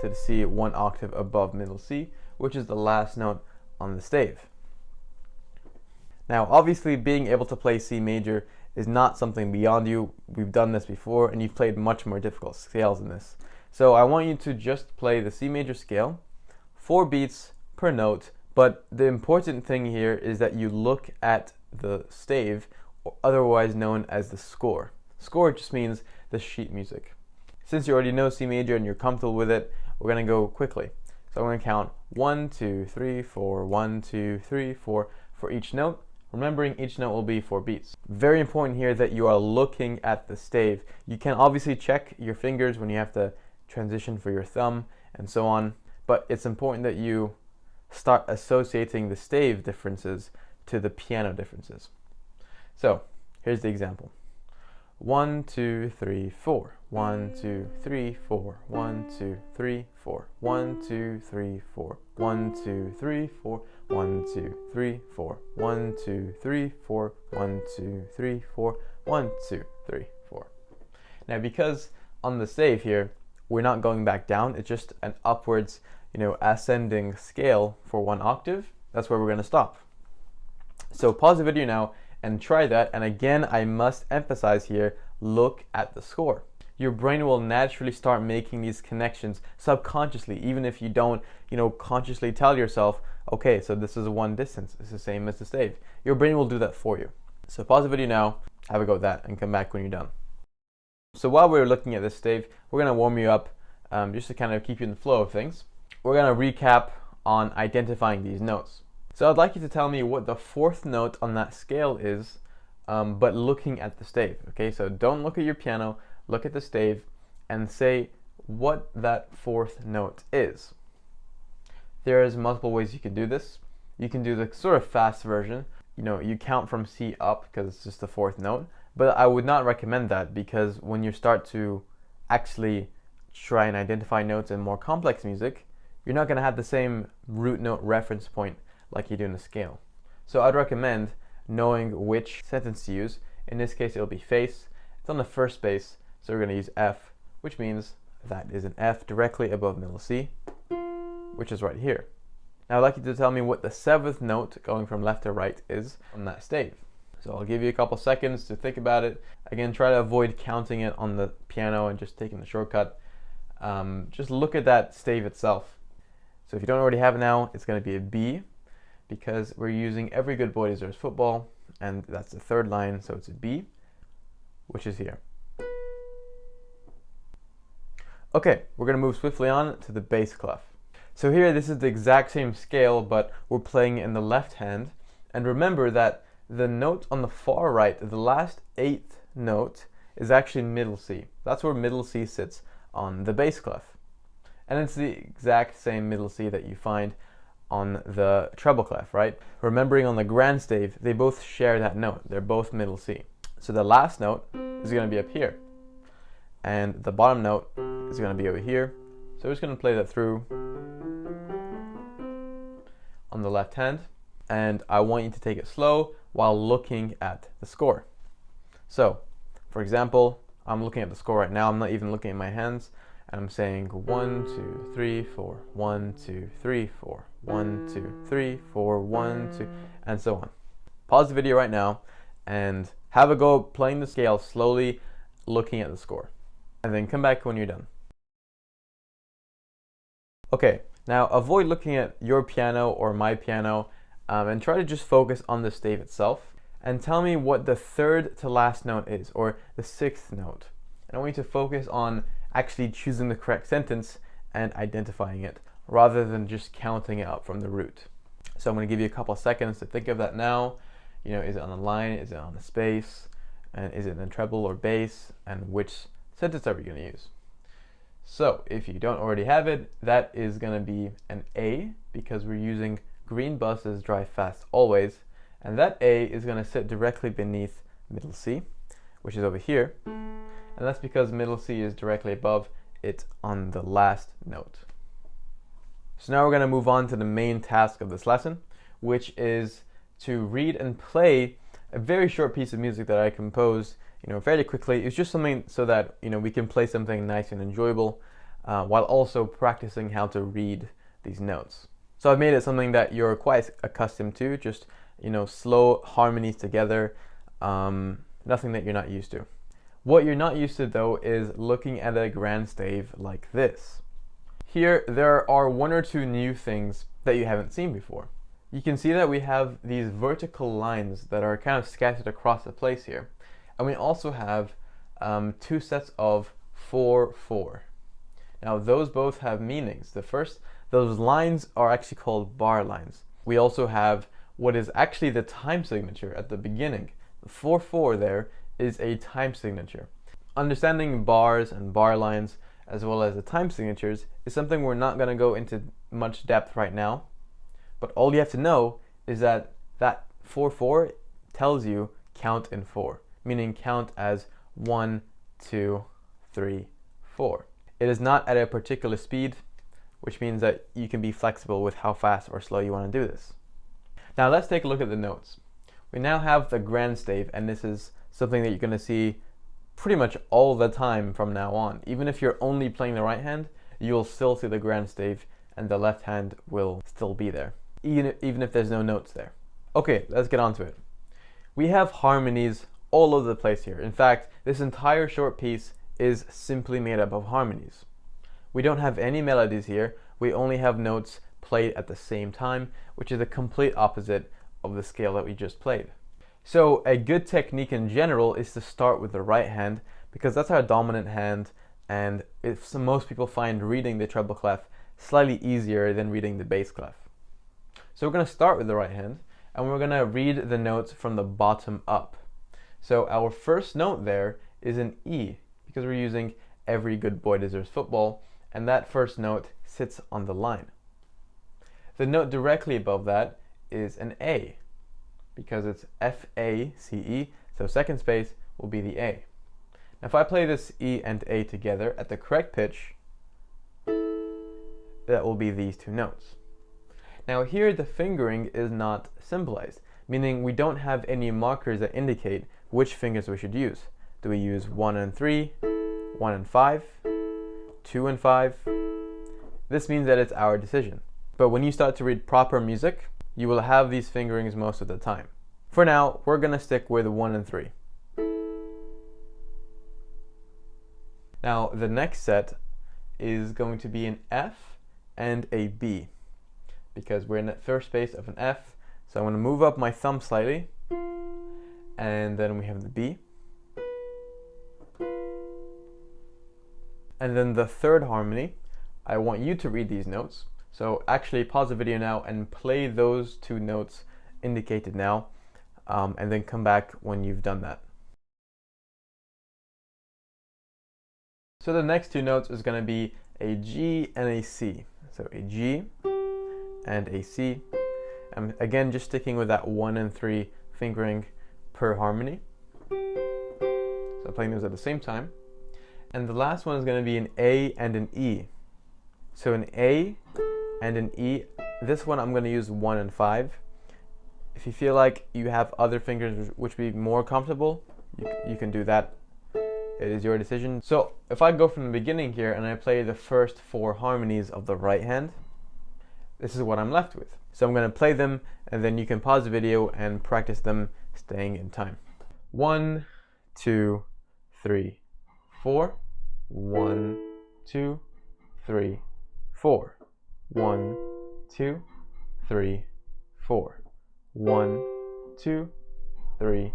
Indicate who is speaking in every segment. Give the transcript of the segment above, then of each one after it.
Speaker 1: to the C one octave above middle C, which is the last note on the stave. Now, obviously, being able to play C major is not something beyond you. We've done this before, and you've played much more difficult scales than this. So I want you to just play the C major scale, 4 beats per note, but the important thing here is that you look at the stave, or otherwise known as the score. Score just means the sheet music. Since you already know C major and you're comfortable with it, we're going to go quickly. So I'm going to count 1, 2, 3, 4, 1, 2, 3, 4 for each note, remembering each note will be 4 beats. Very important here that you are looking at the stave. You can obviously check your fingers when you have to transition for your thumb and so on, but it's important that you start associating the stave differences to the piano differences. So here's the example. 1, 2, 3, 4. 1, 2, 3, 4. 1, 2, 3, 4. 1, 2, 3, 4. 1, 2, 3, 4. 1, 2, 3, 4. 1, 2, 3, 4. 1, 2, 3, 4. 1, 2, 3, 4. Now, because on the stave here, we're not going back down, it's just an upwards, ascending scale for 1 octave. That's where we're going to stop. So pause the video now and try that. And again, I must emphasize here, look at the score. Your brain will naturally start making these connections subconsciously, even if you don't, consciously tell yourself, okay, so this is a 1 distance. It's the same as the stave. Your brain will do that for you. So pause the video now, have a go at that, and come back when you're done. So while we're looking at this stave, we're going to warm you up just to kind of keep you in the flow of things. We're going to recap on identifying these notes. So I'd like you to tell me what the 4th note on that scale is, but looking at the stave. Okay, so don't look at your piano, look at the stave, and say what that 4th note is. There's multiple ways you can do this. You can do the sort of fast version. You count from C up because it's just the 4th note. But I would not recommend that, because when you start to actually try and identify notes in more complex music, you're not going to have the same root note reference point like you do in a scale. So I'd recommend knowing which sentence to use. In this case, it'll be face. It's on the first bass, so we're going to use F, which means that is an F directly above middle C, which is right here. Now I'd like you to tell me what the 7th note going from left to right is on that stave. So I'll give you a couple seconds to think about it. Again, try to avoid counting it on the piano and just taking the shortcut. Just look at that stave itself. So if you don't already have it now, it's going to be a B, because we're using Every Good Boy Deserves Football, and that's the 3rd line, so it's a B, which is here. Okay, we're going to move swiftly on to the bass clef. So here, this is the exact same scale, but we're playing in the left hand, and remember that the note on the far right, the last 8th note, is actually middle C. That's where middle C sits on the bass clef. And it's the exact same middle C that you find on the treble clef, right? Remembering on the grand stave, they both share that note. They're both middle C. So the last note is going to be up here, and the bottom note is going to be over here. So we're just going to play that through on the left hand, and I want you to take it slow while looking at the score. So, for example, I'm looking at the score right now. I'm not even looking at my hands. And I'm saying 1, 2, 3, 4, 1, 2, 3, 4, 1, 2, 3, 4, 1, 2, and so on. Pause the video right now and have a go playing the scale slowly, looking at the score. And then come back when you're done. Okay, now avoid looking at your piano or my piano and try to just focus on the stave itself. And tell me what the 3rd to last note is, or the 6th note. And I want you to focus on actually choosing the correct sentence and identifying it, rather than just counting it up from the root. So I'm going to give you a couple of seconds to think of that now. Is it on the line? Is it on the space? And is it in treble or bass? And which sentence are we going to use? So if you don't already have it, that is going to be an A, because we're using green buses drive fast always. And that A is going to sit directly beneath middle C, which is over here. And that's because middle C is directly above it on the last note. So now we're going to move on to the main task of this lesson, which is to read and play a very short piece of music that I composed, fairly quickly. It's just something so that, we can play something nice and enjoyable. while also practicing how to read these notes. So I've made it something that you're quite accustomed to, just, you know, slow harmonies together, nothing that you're not used to. What you're not used to though is looking at a grand stave like this. Here there are one or two new things that you haven't seen before. You can see that we have these vertical lines that are kind of scattered across the place here. And we also have two sets of 4/4. Now those both have meanings. Those lines are actually called bar lines. We also have what is actually the time signature at the beginning. The 4/4 there is a time signature. Understanding bars and bar lines as well as the time signatures is something we're not going to go into much depth right now. But all you have to know is that that 4/4 tells you count in 4, meaning count as 1, 2, 3, 4. It is not at a particular speed, which means that you can be flexible with how fast or slow you want to do this. Now let's take a look at the notes. We now have the grand stave, and this is something that you're going to see pretty much all the time from now on. Even if you're only playing the right hand, you'll still see the grand stave and the left hand will still be there, even if there's no notes there. Okay, let's get on to it. We have harmonies all over the place here. In fact, this entire short piece is simply made up of harmonies. We don't have any melodies here, we only have notes played at the same time, which is the complete opposite of the scale that we just played. So a good technique in general is to start with the right hand, because that's our dominant hand, and most people find reading the treble clef slightly easier than reading the bass clef. So we're going to start with the right hand, and we're going to read the notes from the bottom up. So our first note there is an E, because we're using Every Good Boy Deserves Football, and that first note sits on the line. The note directly above that is an A, because it's F-A-C-E, so second space will be the A. Now if I play this E and A together at the correct pitch, that will be these two notes. Now here the fingering is not symbolized, meaning we don't have any markers that indicate which fingers we should use. Do we use 1 and 3, 1 and 5, 2 and 5? This means that it's our decision. But when you start to read proper music, you will have these fingerings most of the time. For now, we're going to stick with 1 and 3. Now, the next set is going to be an F and a B, because we're in the first space of an F. So I'm going to move up my thumb slightly, and then we have the B. And then the third harmony, I want you to read these notes. So actually pause the video now and play those two notes indicated now, and then come back when you've done that. So the next two notes is going to be a G and a C. So a G and a C. I'm again just sticking with that 1 and 3 fingering per harmony. So playing those at the same time. And the last one is going to be an A and an E. So an A and an E. This one I'm going to use 1 and 5. If you feel like you have other fingers which would be more comfortable, you can do that. It is your decision. So if I go from the beginning here and I play the first 4 harmonies of the right hand, this is what I'm left with. So I'm going to play them, and then you can pause the video and practice them staying in time. 1, 2, 3, 4. 1, 2, 3, 4. 1, 2, 3, 4. 1, 2, 3,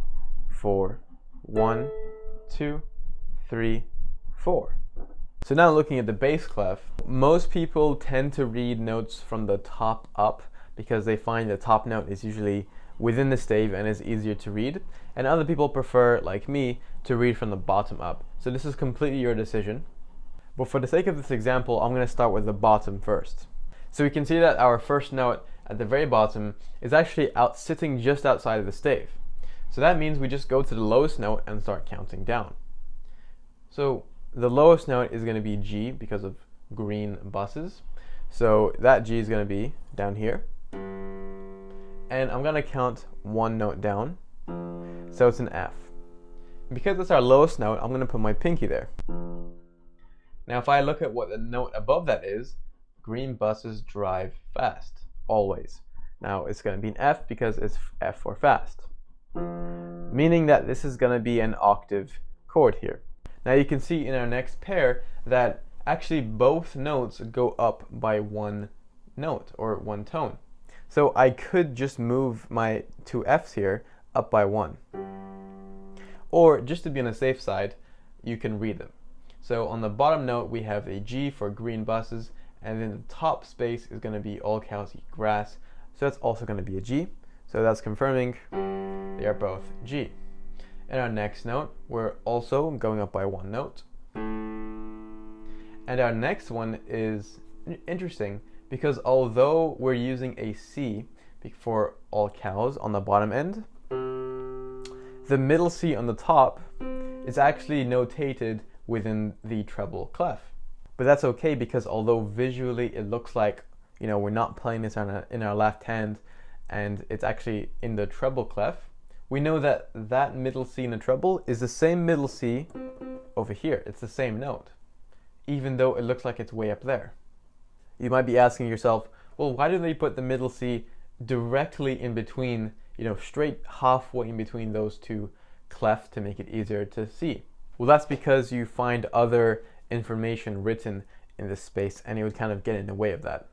Speaker 1: 4. 1, 2, 3, 4. So now looking at the bass clef, most people tend to read notes from the top up because they find the top note is usually within the stave and is easier to read, and other people prefer, like me, to read from the bottom up. So this is completely your decision. But for the sake of this example, I'm going to start with the bottom first. So we can see that our first note at the very bottom is actually sitting just outside of the stave. So that means we just go to the lowest note and start counting down. So the lowest note is going to be G because of green buses. So that G is going to be down here. And I'm going to count 1 note down. So it's an F. Because it's our lowest note, I'm going to put my pinky there. Now if I look at what the note above that is, green buses drive fast, always. Now it's going to be an F because it's F for fast, meaning that this is going to be an octave chord here. Now you can see in our next pair that actually both notes go up by one note or one tone. So I could just move my two Fs here up by one. Or just to be on the safe side, you can read them. So on the bottom note we have a G for green buses, and then the top space is going to be all cows eat grass. So that's also going to be a G. So that's confirming they are both G. And our next note, we're also going up by one note. And our next one is interesting because although we're using a C for all cows on the bottom end, the middle C on the top is actually notated within the treble clef. But that's okay because although visually it looks like, you know, we're not playing this in our left hand and it's actually in the treble clef, we know that that middle C in the treble is the same middle C over here. It's the same note, even though it looks like it's way up there. You might be asking yourself, well, why do they put the middle C directly in between, you know, straight halfway in between those two clefs to make it easier to see? Well, that's because you find other information written in this space and it would kind of get in the way of that.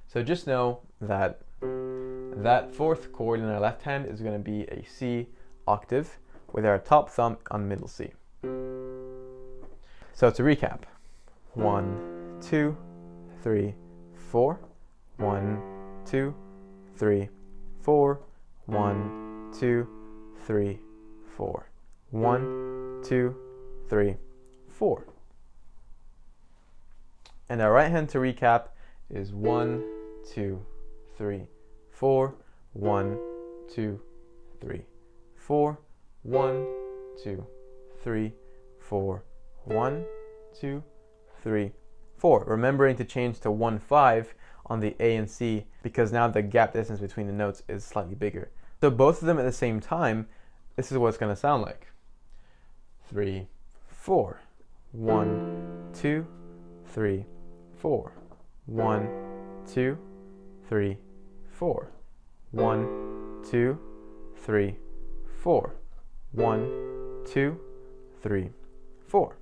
Speaker 1: So just know that that fourth chord in our left hand is going to be a C octave with our top thumb on middle C. So to recap, 1, 2, 3, 4, 1, 2, 3, 4, 1, 2, 3, 4, 1, 2, 3, 4. And our right hand to recap is 1, 2, 3, 4, 1, 2, 3, 4, 1, 2, 3, 4, 1, 2, 3, 4. Remembering to change to 1, 5 on the A and C because now the gap distance between the notes is slightly bigger. So both of them at the same time, this is what it's going to sound like. 3, 4, 1, 2, 3, 4, 1, 2, 3, 4, 1, 2, 3, 4, 1, 2, 3, 4.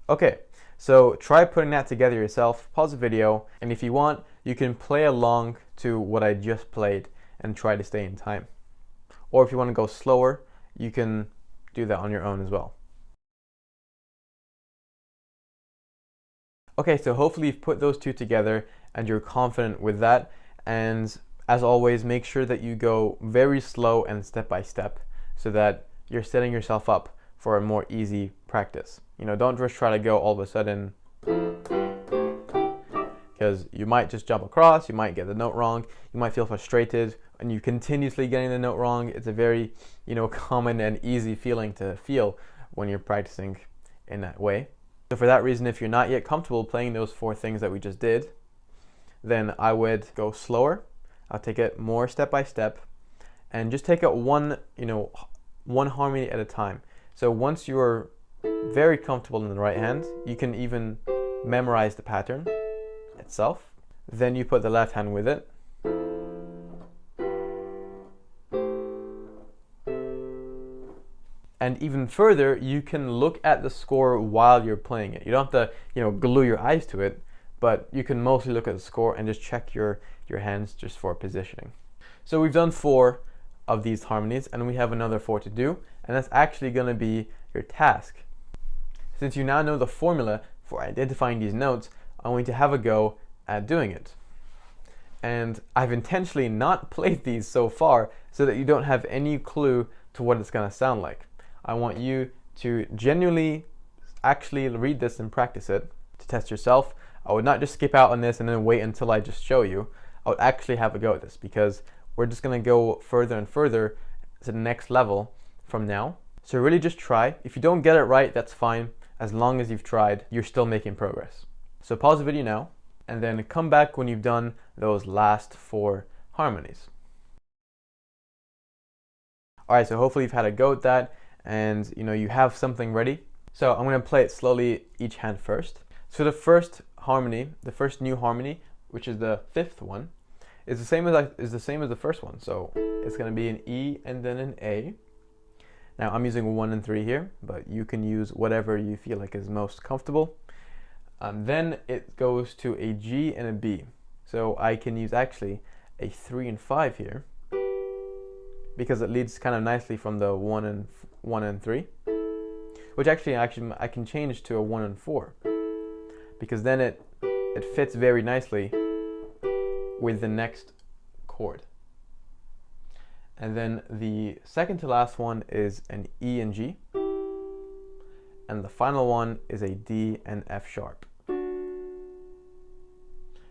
Speaker 1: Okay, so try putting that together yourself, pause the video, and if you want, you can play along to what I just played and try to stay in time. Or if you want to go slower, you can do that on your own as well. Okay, so hopefully you've put those two together and you're confident with that. And as always, make sure that you go very slow and step by step so that you're setting yourself up for a more easy practice. You know, don't just try to go all of a sudden, because you might just jump across, you might get the note wrong, you might feel frustrated, and you continuously getting the note wrong. It's a very, you know, common and easy feeling to feel when you're practicing in that way. So for that reason, if you're not yet comfortable playing those 4 things that we just did, then I would go slower. I'll take it more step by step and just take it one harmony at a time. So once you're very comfortable in the right hand, you can even memorize the pattern itself. Then you put the left hand with it. And even further, you can look at the score while you're playing it. You don't have to, you know, glue your eyes to it, but you can mostly look at the score and just check your hands just for positioning. So we've done 4 of these harmonies and we have another 4 to do, and that's actually going to be your task. Since you now know the formula for identifying these notes, I'm going to have a go at doing it. And I've intentionally not played these so far so that you don't have any clue to what it's going to sound like. I want you to genuinely actually read this and practice it to test yourself. I would not just skip out on this and then wait until I just show you. I would actually have a go at this because we're just going to go further and further to the next level from now. So really just try. If you don't get it right, that's fine. As long as you've tried, you're still making progress. So pause the video now and then come back when you've done those last 4 harmonies. Alright, so hopefully you've had a go at that and you know you have something ready. So I'm going to play it slowly, each hand first. So the first harmony, the first new harmony, which is the fifth one, is the same as the first one. So it's going to be an E and then an A. Now I'm using 1 and 3 here, but you can use whatever you feel like is most comfortable. Then it goes to a G and a B. So I can use actually a 3 and 5 here, because it leads kind of nicely from the 1 and 3, which actually I can change to a 1 and 4, because then it fits very nicely with the next chord. And then the second to last one is an E and G, and the final one is a D and F sharp.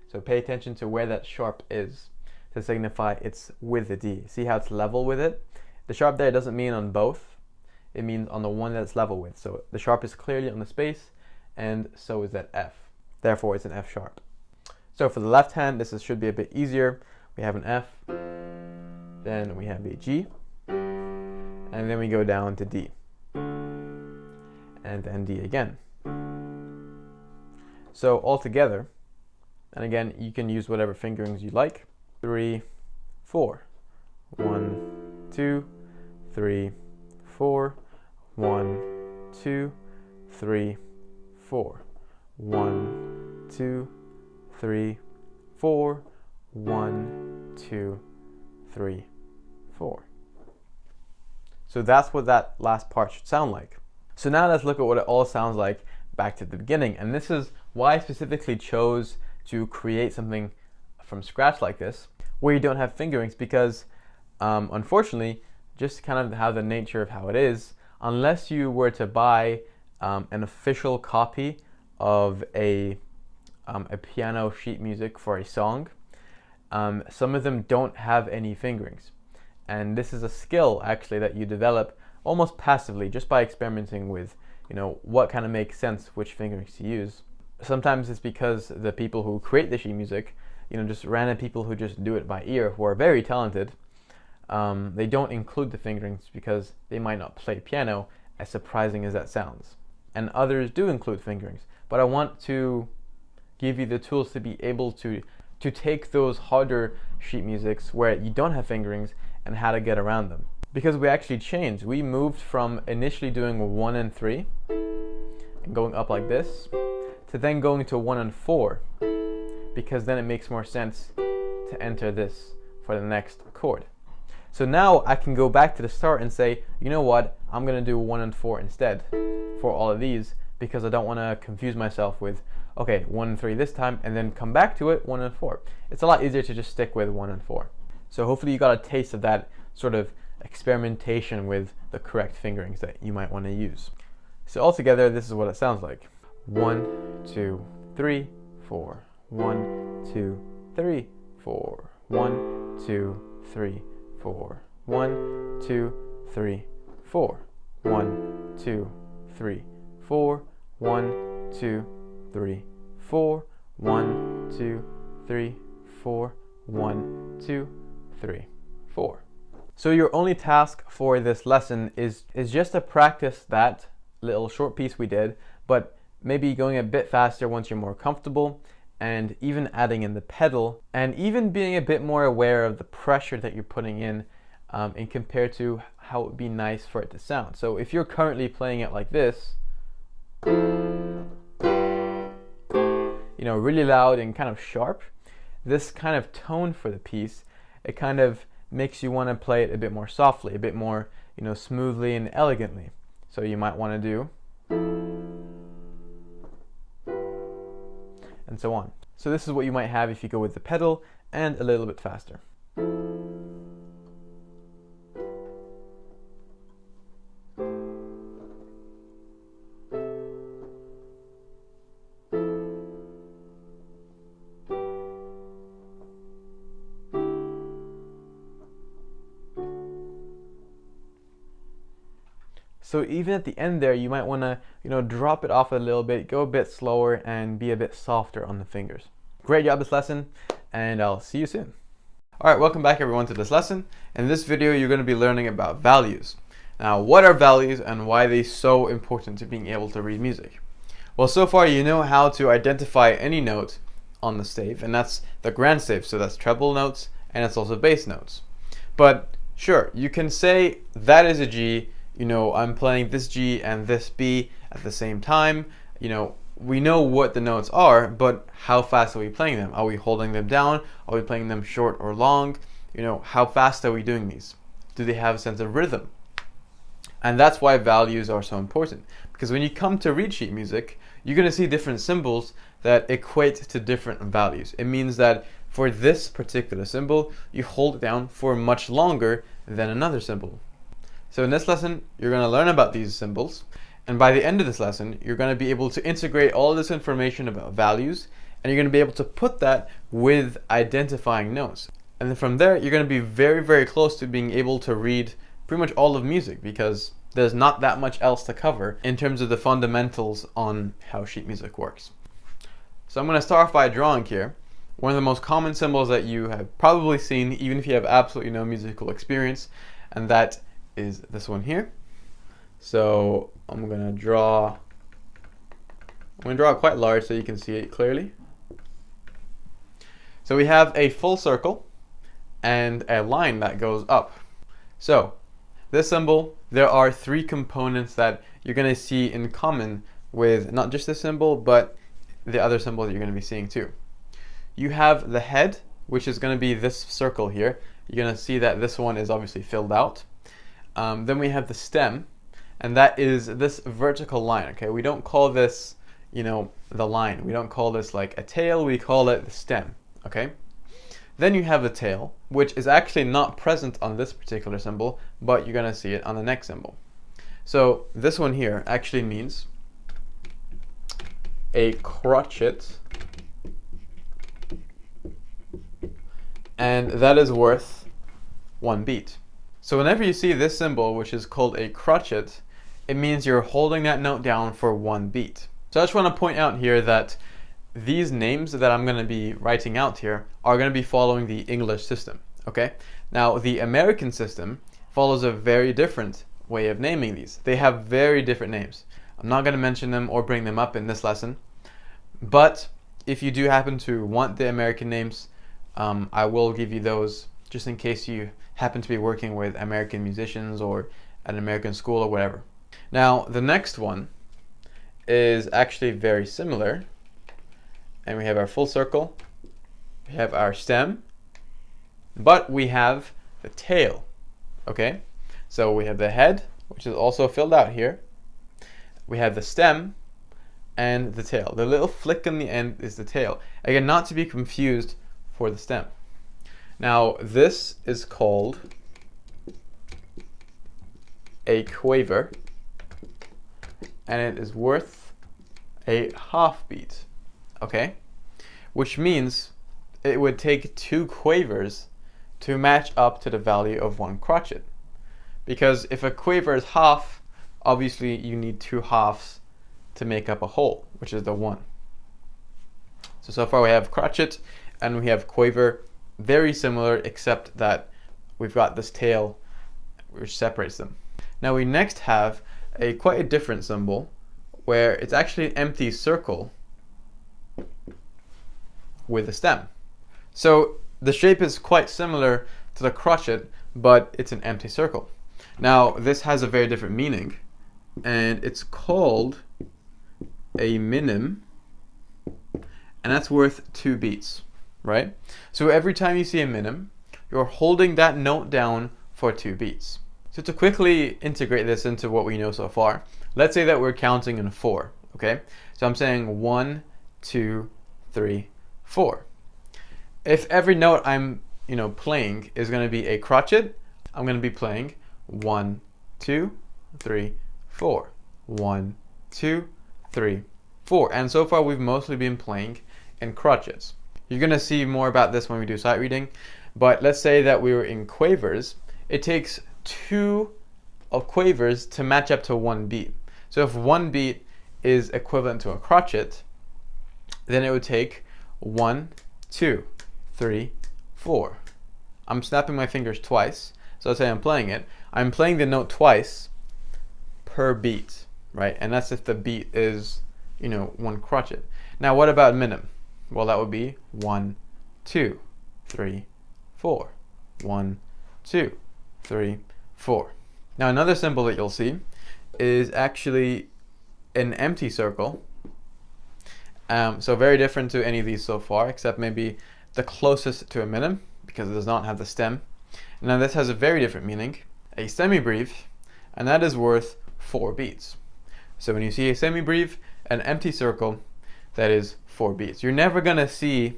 Speaker 1: So pay attention to where that sharp is to signify it's with the D. See how it's level with it? The sharp there doesn't mean on both, it means on the one that it's level with. So the sharp is clearly on the space, and so is that F. Therefore it's an F sharp. So for the left hand, this should be a bit easier. We have an F, then we have a G, and then we go down to D, and then D again. So all together, and again, you can use whatever fingerings you like. 3, 4. 1, 2, 3, 4. 1, 2, 3, 4. 1, 2, 3, 4. 1, 2, 3, 4. So that's what that last part should sound like. So now let's look at what it all sounds like back to the beginning. And this is why I specifically chose to create something from scratch like this, where you don't have fingerings, because unfortunately, just kind of how the nature of how it is, unless you were to buy an official copy of a piano sheet music for a song, some of them don't have any fingerings. And this is a skill actually that you develop almost passively just by experimenting with, what kind of makes sense, which fingerings to use. Sometimes it's because the people who create the sheet music, just random people who just do it by ear, who are very talented, they don't include the fingerings because they might not play piano, as surprising as that sounds. And others do include fingerings. But I want to give you the tools to be able to take those harder sheet musics where you don't have fingerings and how to get around them. Because we actually changed. We moved from initially doing 1 and 3 and going up like this, to then going to 1 and 4, because then it makes more sense to enter this for the next chord. So now I can go back to the start and say, you know what, I'm going to do 1 and 4 instead for all of these, because I don't want to confuse myself with, okay, 1 and 3 this time, and then come back to it 1 and 4. It's a lot easier to just stick with 1 and 4. So hopefully you got a taste of that sort of experimentation with the correct fingerings that you might want to use. So altogether, this is what it sounds like. 1, 2, 3, 4. 1, 2, 3, 4. 1, 2, 3, 4. 1, 2, 3, 4. 1, 2, 3, 4. 1, 2, 3, 4. 1, 2, 3, 4. 1, 2, 3, 4. So your only task for this lesson is just to practice that little short piece we did, but maybe going a bit faster once you're more comfortable, and even adding in the pedal, and even being a bit more aware of the pressure that you're putting in compared to how it would be nice for it to sound. So if you're currently playing it like this, really loud and kind of sharp, this kind of tone for the piece, it kind of makes you want to play it a bit more softly, a bit more, smoothly and elegantly. So you might want to do, and so on. So this is what you might have if you go with the pedal and a little bit faster. So even at the end there, you might want to, drop it off a little bit, go a bit slower, and be a bit softer on the fingers. Great job this lesson, and I'll see you soon. All right, welcome back everyone to this lesson. In this video, you're going to be learning about values. Now, what are values and why are they so important to being able to read music? Well, so far you know how to identify any note on the stave, and that's the grand stave, so that's treble notes, and it's also bass notes. But sure, you can say that is a G, you know, I'm playing this G and this B at the same time. You know, we know what the notes are, but how fast are we playing them? Are we holding them down? Are we playing them short or long? You know, how fast are we doing these? Do they have a sense of rhythm? And that's why values are so important, because when you come to read sheet music, you're going to see different symbols that equate to different values. It means that for this particular symbol, you hold it down for much longer than another symbol. So in this lesson, you're going to learn about these symbols, and by the end of this lesson, you're going to be able to integrate all this information about values, and you're going to be able to put that with identifying notes. And then from there, you're going to be very, very close to being able to read pretty much all of music, because there's not that much else to cover in terms of the fundamentals on how sheet music works. So I'm going to start off by drawing here one of the most common symbols that you have probably seen, even if you have absolutely no musical experience, and that is this one here. So I'm going to draw it quite large so you can see it clearly. So we have a full circle and a line that goes up. So this symbol, there are three components that you're going to see in common with not just this symbol, but the other symbol that you're going to be seeing too. You have the head, which is going to be this circle here. You're going to see that this one is obviously filled out. Then we have the stem, and that is this vertical line. Okay, we don't call this, you know, the line. We don't call this like a tail. We call it the stem. Okay. Then you have the tail, which is actually not present on this particular symbol, but you're going to see it on the next symbol. So this one here actually means a crotchet, and that is worth 1 beat. So whenever you see this symbol, which is called a crotchet, it means you're holding that note down for 1 beat. So I just want to point out here that these names that I'm going to be writing out here are going to be following the English system, okay? Now, the American system follows a very different way of naming these. They have very different names. I'm not going to mention them or bring them up in this lesson, but if you do happen to want the American names, I will give you those just in case you happen to be working with American musicians or at an American school or whatever. Now, the next one is actually very similar. And we have our full circle, we have our stem, but we have the tail, okay? So we have the head, which is also filled out here. We have the stem and the tail. The little flick on the end is the tail. Again, not to be confused for the stem. Now, this is called a quaver, and it is worth a half beat. Okay, which means it would take 2 quavers to match up to the value of 1 crotchet. Because if a quaver is half, obviously you need 2 halves to make up a whole, which is the 1. So far we have crotchet and we have quaver, very similar, except that we've got this tail which separates them. Now we next have quite a different symbol where it's actually an empty circle with a stem. So the shape is quite similar to the crotchet, but it's an empty circle. Now this has a very different meaning, and it's called a minim, and that's worth 2 beats, right? So every time you see a minim, you're holding that note down for 2 beats. So to quickly integrate this into what we know so far, let's say that we're counting in 4, okay? So I'm saying 1, 2, 3, 4. If every note I'm playing is going to be a crotchet, I'm going to be playing 1, 2, 3, 4, 1, 2, 3, 4, and so far we've mostly been playing in crotchets. You're going to see more about this when we do sight reading, but let's say that we were in quavers. It takes 2 of quavers to match up to 1 beat. So if 1 beat is equivalent to a crotchet, then it would take 1, 2, 3, 4. I'm snapping my fingers twice, so let's say I'm playing it. I'm playing the note twice per beat, right? And that's if the beat is one crotchet. Now what about minim? Well, that would be 1, 2, 3, 4. 1, 2, 3, 4. Now another symbol that you'll see is actually an empty circle. So very different to any of these so far, except maybe the closest to a minim, because it does not have the stem. Now this has a very different meaning, a semibreve, and that is worth 4 beats. So when you see a semibreve, an empty circle, that is 4 beats. You're never gonna see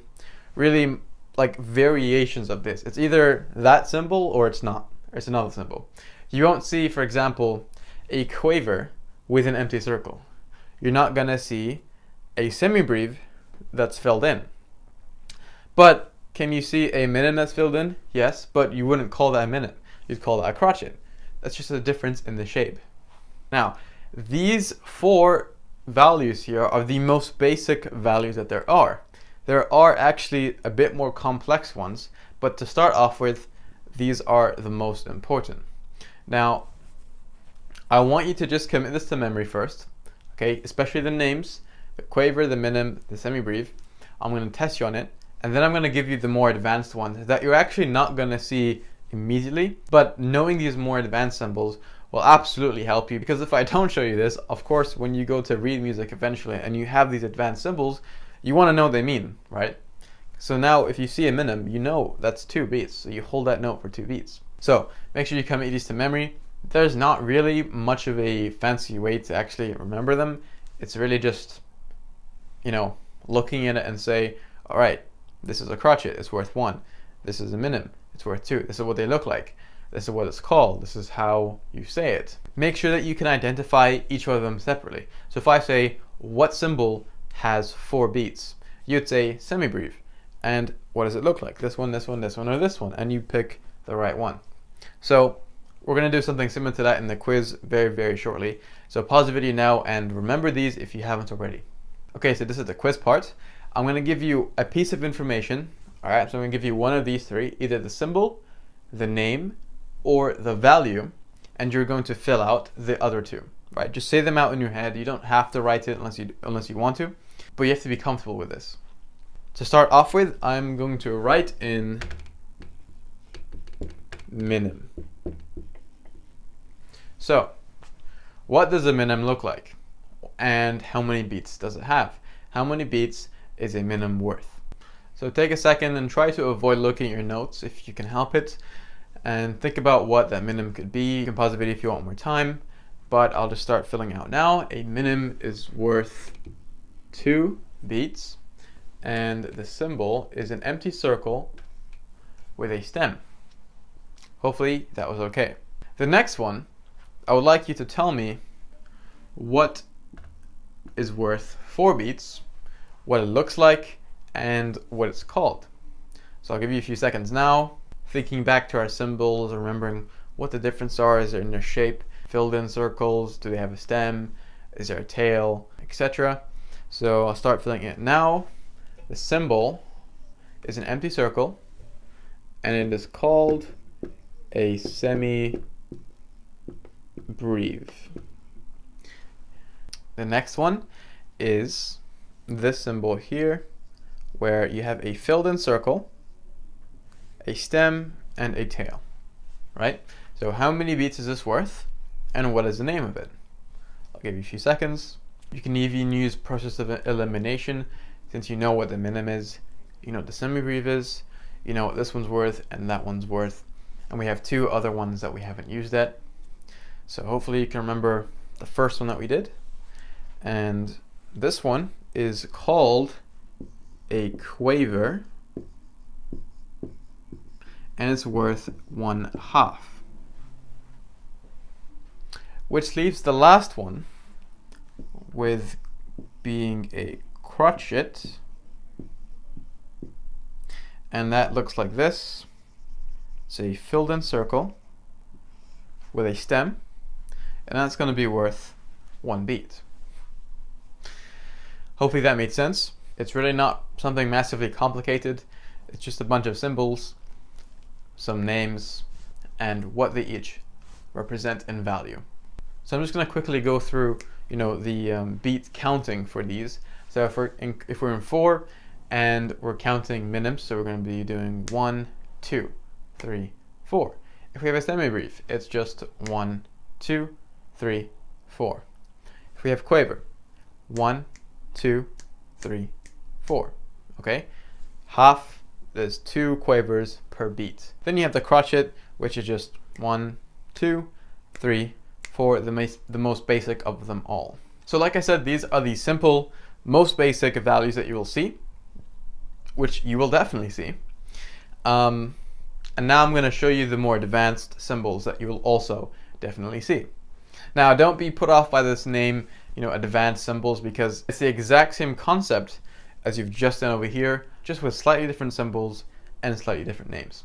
Speaker 1: really like variations of this. It's either that symbol or it's not. Or it's another symbol. You won't see, for example, a quaver with an empty circle. You're not gonna see a semibreve that's filled in. But can you see a minim that's filled in? Yes, but you wouldn't call that a minim. You'd call that a crotchet. That's just a difference in the shape. Now, these 4 values here are the most basic values that there are. There are actually a bit more complex ones, but to start off with, these are the most important. Now, I want you to just commit this to memory first, okay? Especially the names, the quaver, the minim, the semibreve. I'm going to test you on it, and then I'm going to give you the more advanced ones that you're actually not going to see immediately, but knowing these more advanced symbols will absolutely help you, because if I don't show you this, of course, when you go to read music eventually and you have these advanced symbols, you want to know what they mean, right? So now if you see a minim, you know that's 2 beats, so you hold that note for 2 beats. So make sure you commit these to memory. There's not really much of a fancy way to actually remember them. It's really just, looking at it and say, all right, this is a crotchet, it's worth 1. This is a minim, it's worth 2. This is what they look like. This is what it's called. This is how you say it. Make sure that you can identify each of them separately. So if I say, what symbol has 4 beats? You'd say semibreve. And what does it look like? This one, this one, this one, or this one? And you pick the right one. So we're going to do something similar to that in the quiz very, very shortly. So pause the video now and remember these if you haven't already. Okay, so this is the quiz part. I'm going to give you a piece of information. All right, so I'm going to give you one of these 3, either the symbol, the name, or the value, and you're going to fill out the other 2. Right? Just say them out in your head. You don't have to write it unless you want to, but you have to be comfortable with this. To start off with, I'm going to write in minim. So, what does a minim look like? And how many beats does it have? How many beats is a minim worth? So take a second and try to avoid looking at your notes if you can help it, and think about what that minim could be. You can pause the video if you want more time, but I'll just start filling out now. A minim is worth 2 beats, and the symbol is an empty circle with a stem. Hopefully that was okay. The next one, I would like you to tell me what is worth 4 beats, what it looks like, and what it's called. So I'll give you a few seconds now, thinking back to our symbols, remembering what the differences are. Is there in their shape, filled in circles, do they have a stem, is there a tail, etc. So I'll start filling it now. The symbol is an empty circle, and it is called a semibreve. The next one is this symbol here, where you have a filled in circle, a stem, and a tail, right? So how many beats is this worth, and what is the name of it? I'll give you a few seconds. You can even use process of elimination, since you know what the minim is, you know what the semibreve is, you know what this one's worth and that one's worth, and we have 2 other ones that we haven't used yet. So hopefully you can remember the first one that we did, and this one is called a quaver, and it's worth 1/2. Which leaves the last one with being a crotchet, and that looks like this. It's a filled in circle with a stem, and that's going to be worth 1 beat. Hopefully that made sense. It's really not something massively complicated. It's just a bunch of symbols, some names, and what they each represent in value. So I'm just going to quickly go through the beat counting for these. So if we're in 4 and we're counting minims, so we're going to be doing 1, 2, 3, 4. If we have a semi-brief, it's just 1, 2, 3, 4. If we have quaver, 1, 2, 3, 4. Okay, half, there's 2 quavers per beat. Then you have the crotchet, which is just 1, 2, 3, 4, the most basic of them all. So like I said, these are the simple, most basic values that you will see, which you will definitely see. And now I'm going to show you the more advanced symbols that you will also definitely see. Now, don't be put off by this name, advanced symbols, because it's the exact same concept as you've just done over here, just with slightly different symbols and slightly different names.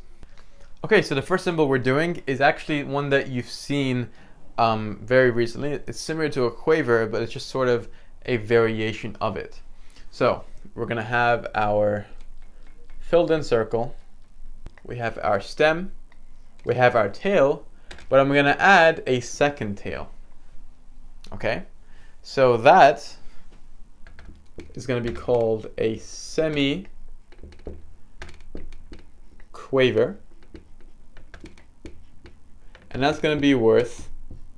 Speaker 1: Okay, so the first symbol we're doing is actually one that you've seen very recently. It's similar to a quaver, but it's just sort of a variation of it. So we're going to have our filled in circle, we have our stem, we have our tail, but I'm going to add a second tail. Okay, so that is going to be called a semi quaver, and that's going to be worth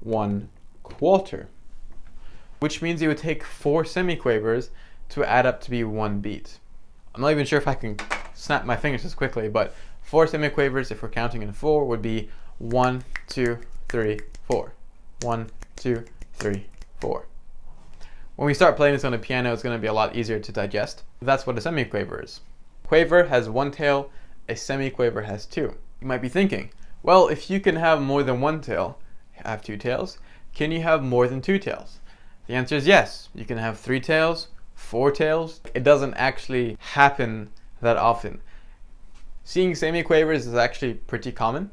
Speaker 1: 1/4, which means you would take 4 semiquavers to add up to be 1 beat. I'm not even sure if I can snap my fingers as quickly, but 4 semiquavers, if we're counting in 4, would be 1, 2, 3, 4. 1, 2, 3, 4. When we start playing this on a piano, it's going to be a lot easier to digest. That's what a semiquaver is. Quaver has 1 tail, a semiquaver has 2. You might be thinking, well, if you can have more than 1 tail, have 2 tails, can you have more than 2 tails? The answer is yes. You can have 3 tails, 4 tails. It doesn't actually happen that often. Seeing semiquavers is actually pretty common,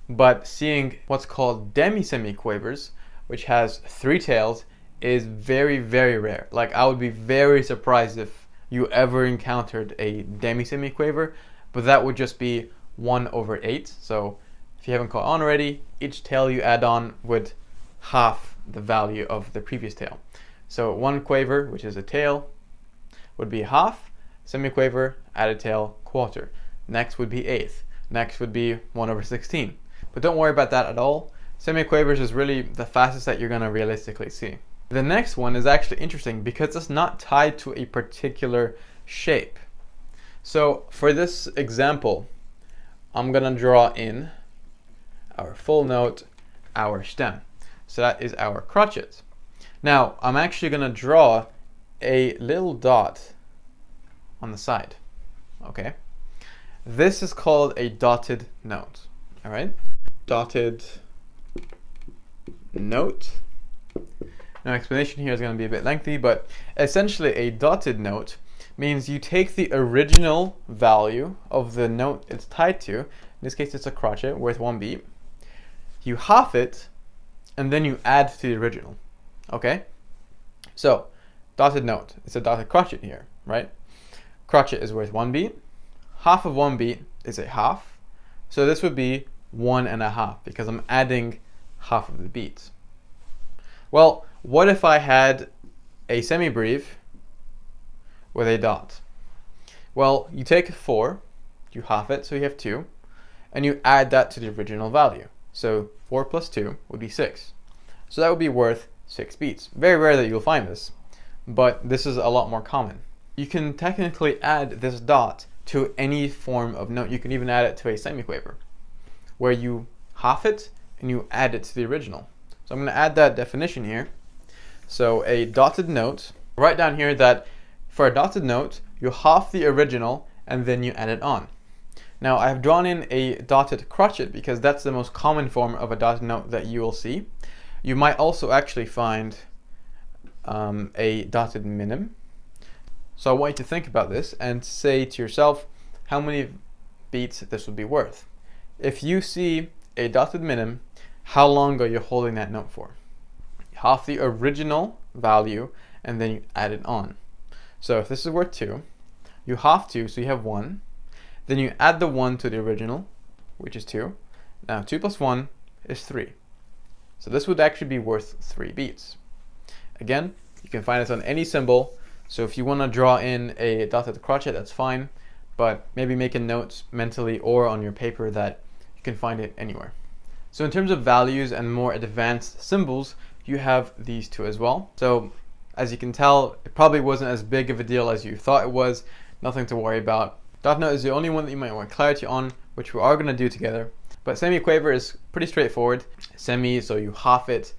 Speaker 1: but seeing what's called demi-semiquavers, which has 3 tails, is very, very rare. Like, I would be very surprised if you ever encountered a demi-semiquaver, but that would just be 1/8. So if you haven't caught on already, each tail you add on would half the value of the previous tail. So 1 quaver, which is a tail, would be half. Semiquaver, add a tail, 1/4. Next would be 1/8. Next would be 1/16. But don't worry about that at all. Semiquavers is really the fastest that you're going to realistically see. The next one is actually interesting because it's not tied to a particular shape. So for this example, I'm going to draw in our full note, our stem. So that is our crotchet. Now, I'm actually going to draw a little dot on the side. Okay. This is called a dotted note. All right. Dotted note. Now, explanation here is going to be a bit lengthy, but essentially a dotted note means you take the original value of the note it's tied to. In this case, it's a crotchet worth 1 beat. You half it, and then you add to the original. Okay? So, dotted note. It's a dotted crotchet here, right? Crotchet is worth 1 beat. Half of 1 beat is a half. So this would be 1.5 because I'm adding half of the beats. Well, what if I had a semi-brief with a dot? Well, you take 4, you half it, so you have 2, and you add that to the original value. So 4 plus 2 would be 6. So that would be worth 6 beats. Very rare that you'll find this, but this is a lot more common. You can technically add this dot to any form of note. You can even add it to a semiquaver, where you half it and you add it to the original. So I'm going to add that definition here. So a dotted note, write down here that for a dotted note, you half the original and then you add it on. Now I have drawn in a dotted crotchet because that's the most common form of a dotted note that you will see. You might also actually find a dotted minim. So I want you to think about this and say to yourself how many beats this would be worth. If you see a dotted minim, how long are you holding that note for? Half the original value and then you add it on. So if this is worth 2, you half 2, so you have 1. Then you add the 1 to the original, which is 2. Now 2 plus 1 is 3. So this would actually be worth 3 beats. Again, you can find this on any cymbal. So if you want to draw in a dotted crotchet, that's fine, but maybe make a note mentally or on your paper that you can find it anywhere. So in terms of values and more advanced symbols, you have these two as well. So as you can tell, it probably wasn't as big of a deal as you thought it was. Nothing to worry about. Dot note is the only one that you might want clarity on, which we are going to do together. But semi-quaver is pretty straightforward. Semi, so you half it,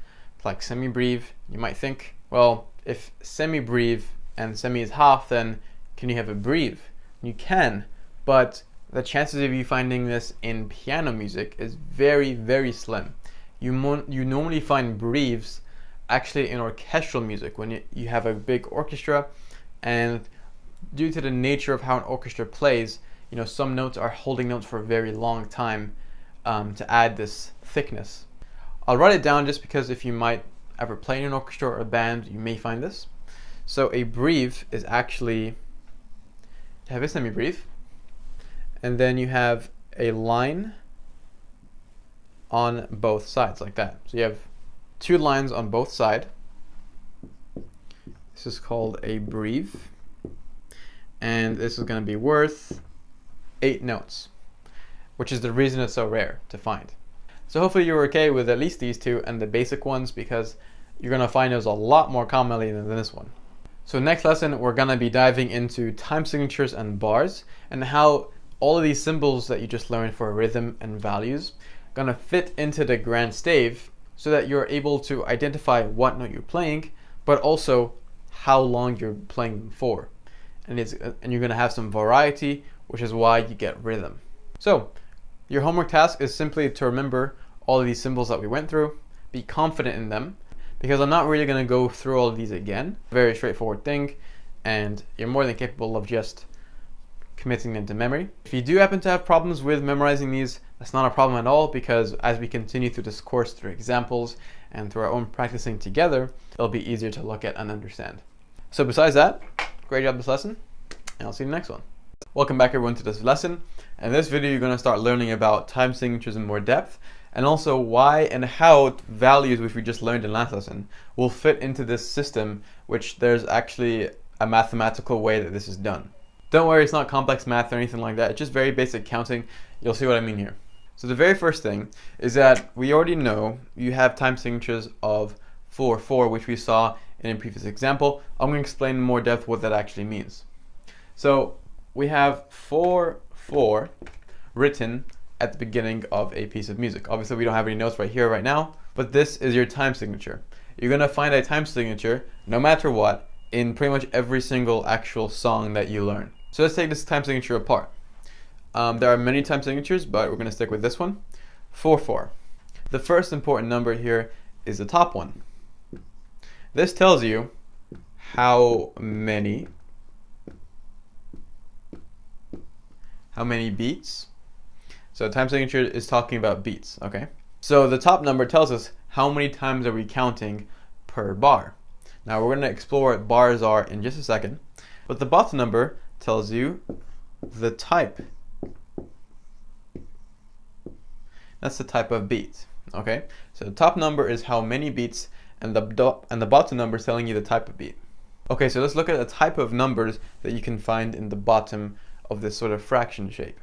Speaker 1: like semi-breve. You might think, well, if semi-breve and semi is half, then can you have a breve? You can, but the chances of you finding this in piano music is very, very slim. You normally find breves actually in orchestral music when you have a big orchestra, and due to the nature of how an orchestra plays, you know, some notes are holding notes for a very long time to add this thickness. I'll write it down just because if you might ever play in an orchestra or a band, you may find this. So a breve is actually, you have a semi-breve, and then you have a line on both sides like that. So you have two lines on both sides. This is called a breve, and this is going to be worth 8 notes, which is the reason it's so rare to find. So hopefully you're okay with at least these two and the basic ones, because you're going to find those a lot more commonly than this one. So next lesson, we're going to be diving into time signatures and bars, and how all of these symbols that you just learned for rhythm and values are going to fit into the grand stave, so that you're able to identify what note you're playing, but also how long you're playing them for. And you're going to have some variety, which is why you get rhythm. So your homework task is simply to remember all of these symbols that we went through, be confident in them, because I'm not really going to go through all of these again. Very straightforward thing, and you're more than capable of just committing them to memory. If you do happen to have problems with memorizing these, that's not a problem at all, because as we continue through this course through examples and through our own practicing together, it'll be easier to look at and understand. So besides that, great job this lesson, and I'll see you in the next one. Welcome back everyone to this lesson. In this video, you're going to start learning about time signatures in more depth, and also why and how values, which we just learned in last lesson, will fit into this system, which there's actually a mathematical way that this is done. Don't worry, it's not complex math or anything like that. It's just very basic counting. You'll see what I mean here. So the very first thing is that we already know you have time signatures of 4/4, which we saw in a previous example. I'm going to explain in more depth what that actually means. So we have 4/4 written at the beginning of a piece of music. Obviously we don't have any notes right here right now, but this is your time signature. You're going to find a time signature no matter what in pretty much every single actual song that you learn. So let's take this time signature apart. There are many time signatures, but we're going to stick with this one, 4/4. The first important number here is the top one. This tells you how many beats. So time signature is talking about beats, okay? So the top number tells us how many times are we counting per bar. Now we're going to explore what bars are in just a second, but the bottom number tells you the type. That's the type of beat, okay? So the top number is how many beats, and the bottom number is telling you the type of beat. Okay, so let's look at the type of numbers that you can find in the bottom of this sort of fraction shape.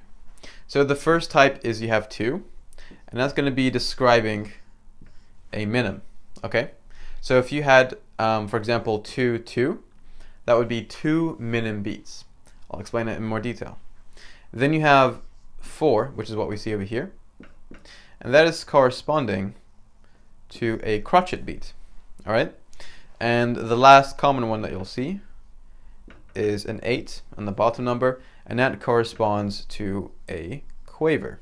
Speaker 1: So the first type is you have 2, and that's going to be describing a minim, okay? So if you had, for example, 2, 2, that would be 2 minim beats. I'll explain it in more detail. Then you have 4, which is what we see over here, and that is corresponding to a crotchet beat, all right? And the last common one that you'll see is an 8 on the bottom number, and that corresponds to a quaver.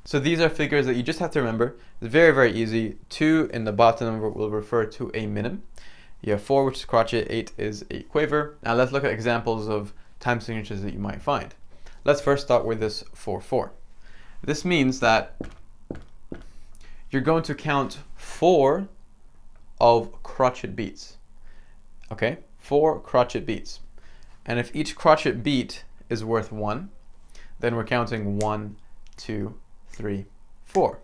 Speaker 1: So these are figures that you just have to remember. It's very, very easy. 2 in the bottom number will refer to a minim. You have 4, which is crotchet, 8 is a quaver. Now let's look at examples of time signatures that you might find. Let's first start with this 4/4. This means that you're going to count 4 of crotchet beats. Okay, 4 crotchet beats. And if each crotchet beat is worth 1, then we're counting 1, 2, 3, 4.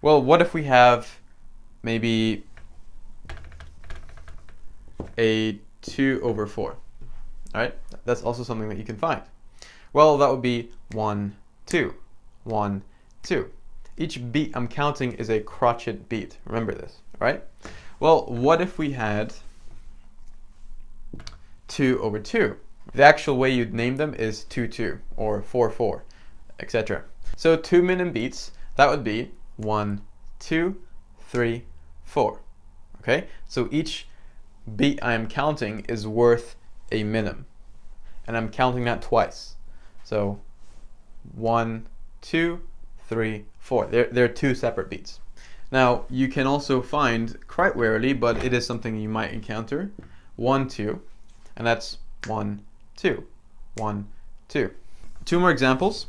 Speaker 1: Well, what if we have maybe a 2 over 4. All right, that's also something that you can find. Well, that would be 1, 2, 1, 2. Each beat I'm counting is a crotchet beat. Remember this, right? Well, what if we had 2 over 2? The actual way you'd name them is 2, 2, or 4, 4, etc. So 2 minim beats, that would be 1, 2, 3, 4. Okay, so each beat I am counting is worth a minim, and I'm counting that twice. So 1, 2, 3, 4. They're 2 separate beats. Now you can also find, quite rarely, but it is something you might encounter, 1, 2, and that's 1, 2, 1, 2. 2 more examples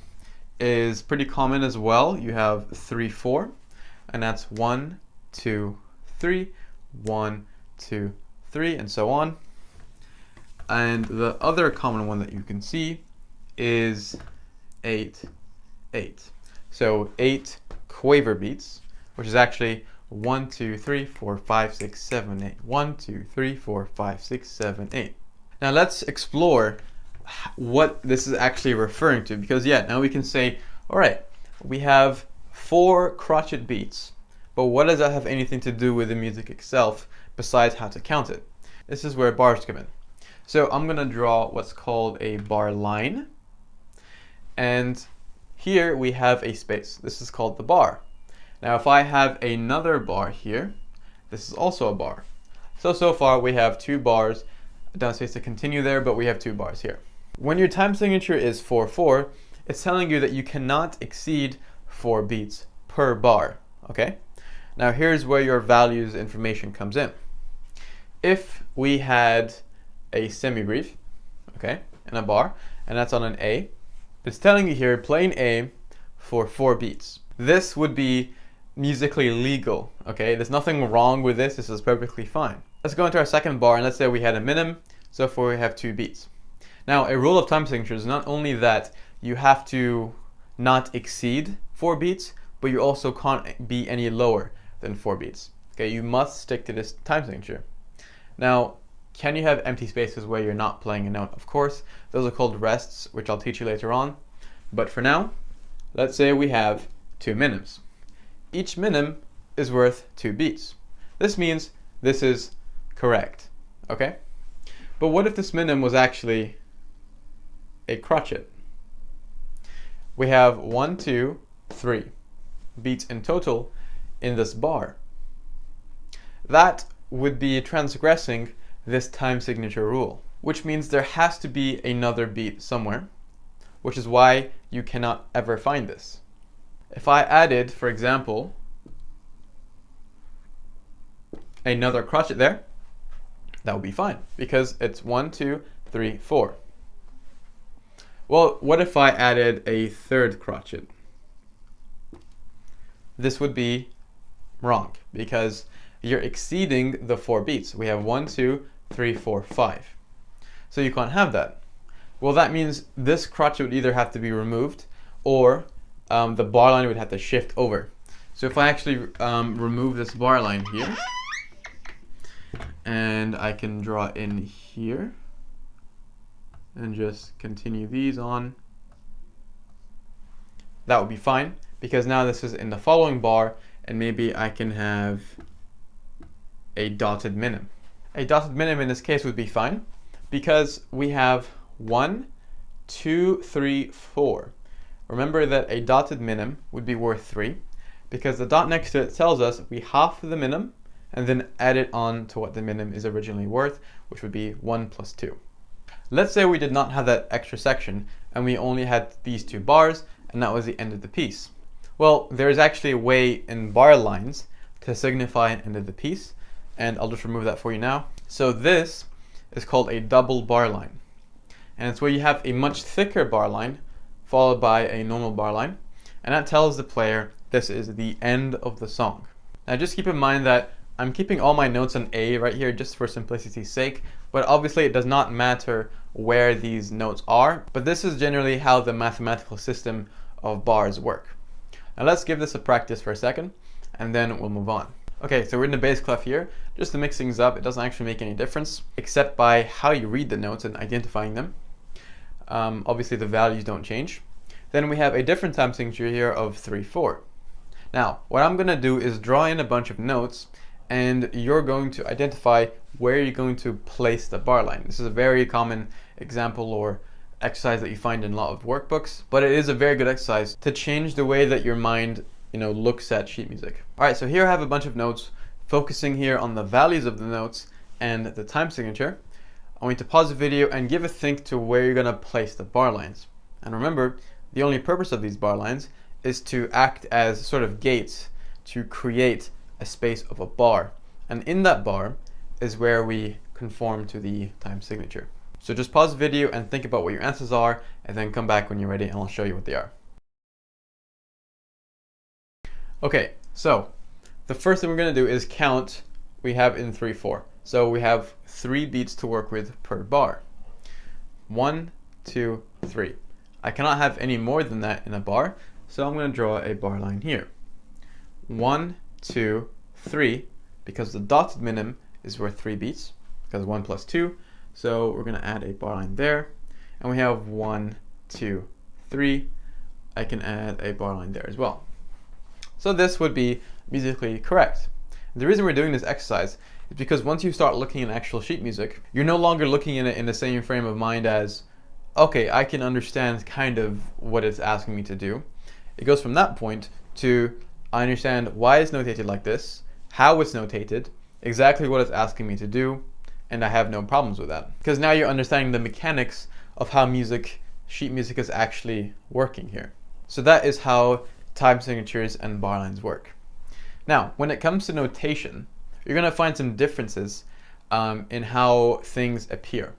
Speaker 1: is pretty common as well. You have 3, 4, and that's 1, 2, 3, 1, 2, 3, and so on. And the other common one that you can see is 8, 8. So 8 quaver beats, which is actually 1, 2, 3, 4, 5, 6, 7, 8. 1, 2, 3, 4, 5, 6, 7, 8. Now let's explore what this is actually referring to, because now we can say, all right, we have 4 crotchet beats, but what does that have anything to do with the music itself besides how to count it? This is where bars come in. So I'm going to draw what's called a bar line, and here we have a space. This is called the bar. Now if I have another bar here, this is also a bar. So far we have 2 bars, down space to continue there, but we have 2 bars here. When your time signature is 4, 4, it's telling you that you cannot exceed 4 beats per bar, okay? Now here's where your values information comes in. If we had a semi-brief, okay, and a bar, and that's on an A, it's telling you here, play an A for 4 beats. This would be musically legal, okay? There's nothing wrong with this. This is perfectly fine. Let's go into our second bar, and let's say we had a minim, so far we have 2 beats. Now, a rule of time signature is not only that you have to not exceed 4 beats, but you also can't be any lower than 4 beats. Okay, you must stick to this time signature. Now, can you have empty spaces where you're not playing a note? Of course, those are called rests, which I'll teach you later on. But for now, let's say we have 2 minims. Each minim is worth 2 beats. This means this is correct, okay? But what if this minim was actually a crotchet? We have 1, 2, 3 beats in total in this bar. That would be transgressing this time signature rule, which means there has to be another beat somewhere, which is why you cannot ever find this. If I added, for example, another crotchet there, that would be fine, because it's 1, 2, 3, 4. Well, what if I added a third crotchet? This would be wrong, because you're exceeding the 4 beats. We have 1, 2, 3, 4, 5. So you can't have that. Well, that means this crotchet would either have to be removed, or the bar line would have to shift over. So if I actually remove this bar line here, and I can draw in here, and just continue these on, that would be fine, because now this is in the following bar, and maybe I can have a dotted minim. A dotted minim in this case would be fine, because we have 1, 2, 3, 4. Remember that a dotted minim would be worth 3, because the dot next to it tells us we half the minim and then add it on to what the minim is originally worth, which would be 1 plus 2. Let's say we did not have that extra section and we only had these 2 bars, and that was the end of the piece. Well, there's actually a way in bar lines to signify an end of the piece, and I'll just remove that for you now. So this is called a double bar line, and it's where you have a much thicker bar line followed by a normal bar line, and that tells the player this is the end of the song. Now just keep in mind that I'm keeping all my notes on A right here just for simplicity's sake, but obviously it does not matter where these notes are, but this is generally how the mathematical system of bars work. Now let's give this a practice for a second, and then we'll move on. Okay, so we're in the bass clef here. just to mix things up. It doesn't actually make any difference except by how you read the notes and identifying them. Obviously the values don't change. Then we have a different time signature here of 3/4. Now what I'm going to do is draw in a bunch of notes, and you're going to identify where you're going to place the bar line. This is a very common example or exercise that you find in a lot of workbooks, but it is a very good exercise to change the way that your mind looks at sheet music. Alright, so here I have a bunch of notes focusing here on the values of the notes and the time signature. I want you to pause the video and give a think to where you're going to place the bar lines. And remember, the only purpose of these bar lines is to act as sort of gates to create a space of a bar. And in that bar is where we conform to the time signature. So just pause the video and think about what your answers are, and then come back when you're ready and I'll show you what they are. Okay, so the first thing we're going to do is count we have in 3/4. So we have 3 beats to work with per bar. 1, 2, 3. I cannot have any more than that in a bar, so I'm going to draw a bar line here. 1, 2, 3, because the dotted minim is worth 3 beats, because 1 plus 2, so we're going to add a bar line there, and we have 1, 2, 3. I can add a bar line there as well. So this would be musically correct. The reason we're doing this exercise is because once you start looking at actual sheet music, you're no longer looking at it in the same frame of mind as, okay, I can understand kind of what it's asking me to do. It goes from that point to, I understand why it's notated like this, how it's notated, exactly what it's asking me to do, and I have no problems with that. Because now you're understanding the mechanics of how sheet music is actually working here. So that is how time signatures and bar lines work. Now, when it comes to notation, you're going to find some differences in how things appear.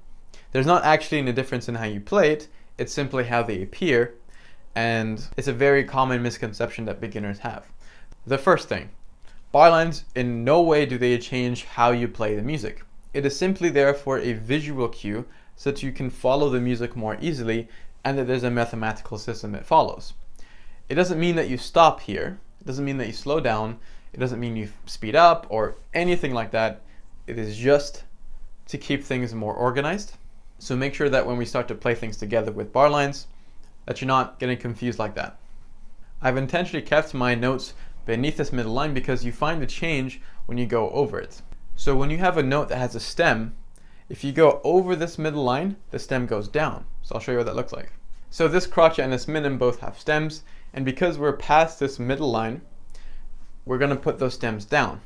Speaker 1: There's not actually any difference in how you play it, it's simply how they appear, and it's a very common misconception that beginners have. The first thing, bar lines in no way do they change how you play the music. It is simply there for a visual cue so that you can follow the music more easily and that there's a mathematical system it follows. It doesn't mean that you stop here, it doesn't mean that you slow down, it doesn't mean you speed up or anything like that. It is just to keep things more organized. So make sure that when we start to play things together with bar lines, that you're not getting confused like that. I've intentionally kept my notes beneath this middle line because you find the change when you go over it. So when you have a note that has a stem, if you go over this middle line, the stem goes down. So I'll show you what that looks like. So this crotchet and this minim both have stems, and because we're past this middle line, we're going to put those stems down.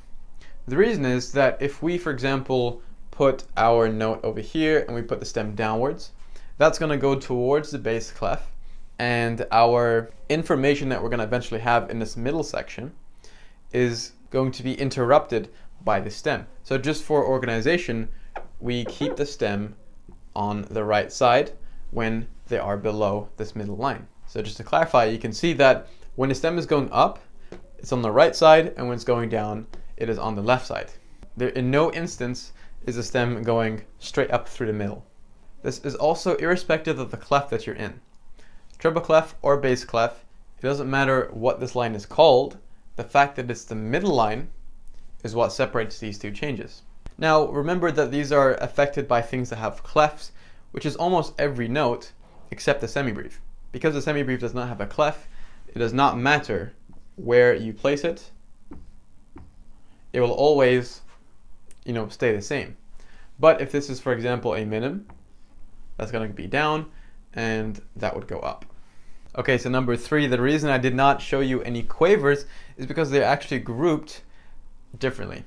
Speaker 1: The reason is that if we, for example, put our note over here and we put the stem downwards, that's going to go towards the bass clef, and our information that we're going to eventually have in this middle section is going to be interrupted by the stem. So just for organization, we keep the stem on the right side when they are below this middle line. So just to clarify, you can see that when the stem is going up, it's on the right side, and when it's going down, it is on the left side. There, in no instance is the stem going straight up through the middle. This is also irrespective of the clef that you're in. Treble clef or bass clef, it doesn't matter what this line is called, the fact that it's the middle line is what separates these two changes. Now remember that these are affected by things that have clefs, which is almost every note except the semibrief. Because the semibrief does not have a clef, it does not matter where you place it, it will always stay the same. But if this is, for example, a minim, that's going to be down and that would go up. Okay, so number 3, the reason I did not show you any quavers is because they're actually grouped differently.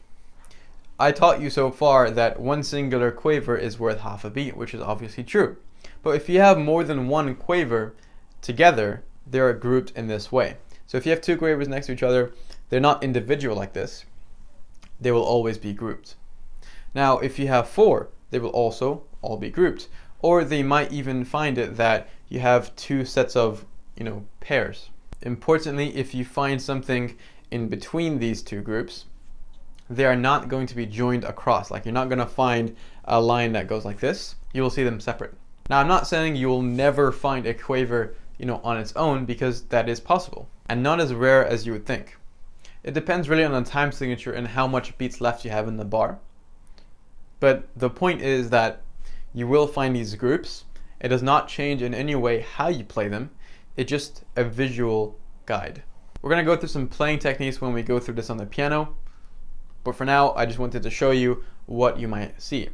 Speaker 1: I taught you so far that one singular quaver is worth half a beat, which is obviously true. But if you have more than one quaver together, they're grouped in this way. So if you have 2 quavers next to each other, they're not individual like this. They will always be grouped. Now, if you have 4, they will also all be grouped. Or they might even find it that you have 2 sets of, pairs. Importantly, if you find something in between these 2 groups, they are not going to be joined across. Like, you're not going to find a line that goes like this. You will see them separate. Now, I'm not saying you will never find a quaver, on its own, because that is possible and not as rare as you would think. It depends really on the time signature and how much beats left you have in the bar. But the point is that you will find these groups. It does not change in any way how you play them. It's just a visual guide. We're going to go through some playing techniques when we go through this on the piano. But for now, I just wanted to show you what you might see.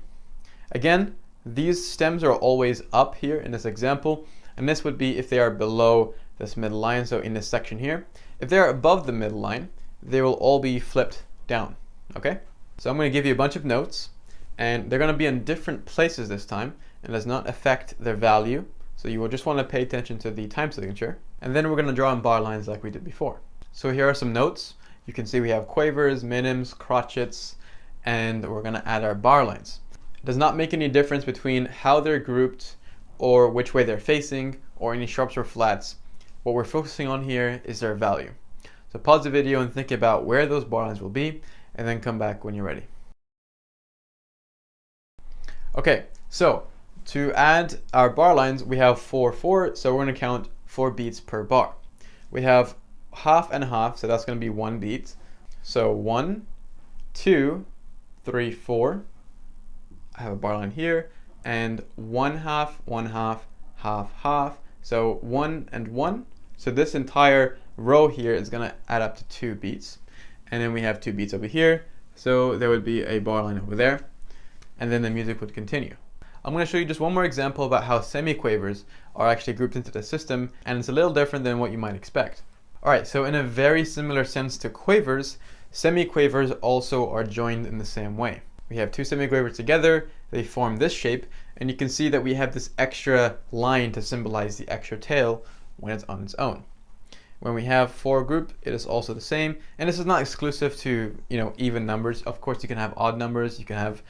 Speaker 1: Again, these stems are always up here in this example, and this would be if they are below this middle line, so in this section here. If they are above the middle line, they will all be flipped down, okay? So I'm going to give you a bunch of notes, and they're going to be in different places this time, and does not affect their value, so you will just want to pay attention to the time signature. And then we're going to draw in bar lines like we did before. So here are some notes. You can see we have quavers, minims, crotchets, and we're going to add our bar lines. It does not make any difference between how they're grouped or which way they're facing or any sharps or flats. What we're focusing on here is their value. So pause the video and think about where those bar lines will be, and then come back when you're ready. Okay, so to add our bar lines, we have 4/4, so we're going to count 4 beats per bar. We have half and half, so that's going to be 1 beat. So 1, 2, 3, 4. I have a bar line here, and 1/2, 1/2, half, half. So 1 and 1. So this entire row here is going to add up to 2 beats. And then we have 2 beats over here, so there would be a bar line over there, and then the music would continue. I'm going to show you just one more example about how semiquavers are actually grouped into the system, and it's a little different than what you might expect. Alright, so in a very similar sense to quavers, semiquavers also are joined in the same way. We have 2 semiquavers together, they form this shape, and you can see that we have this extra line to symbolize the extra tail when it's on its own. When we have 4 group, it is also the same, and this is not exclusive to even numbers. Of course, you can have odd numbers, you can have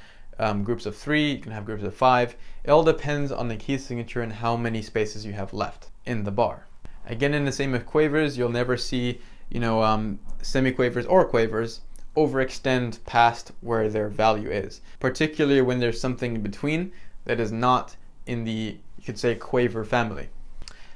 Speaker 1: groups of 3, you can have groups of 5. It all depends on the key signature and how many spaces you have left in the bar. Again, in the same with quavers, you'll never see semiquavers or quavers overextend past where their value is, particularly when there's something in between that is not in the, you could say, quaver family.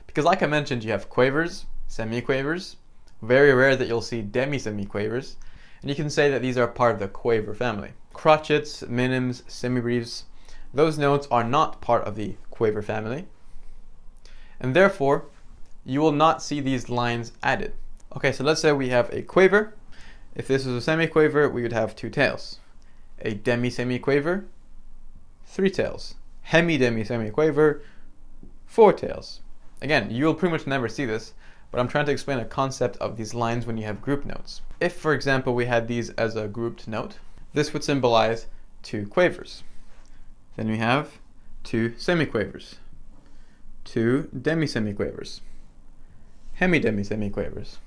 Speaker 1: Because like I mentioned, you have quavers, semiquavers, very rare that you'll see demi-semiquavers, and you can say that these are part of the quaver family. Crotchets, minims, semibreves, those notes are not part of the quaver family, and therefore you will not see these lines added. Okay, so let's say we have a quaver. If this was a semiquaver, we would have 2 tails. A demi-semiquaver, 3 tails. Hemi-demi-semiquaver, 4 tails. Again, you will pretty much never see this, but I'm trying to explain a concept of these lines when you have group notes. If, for example, we had these as a grouped note, this would symbolize 2 quavers. Then we have 2 semiquavers, 2 demi-semiquavers, hemi-demi-semiquavers.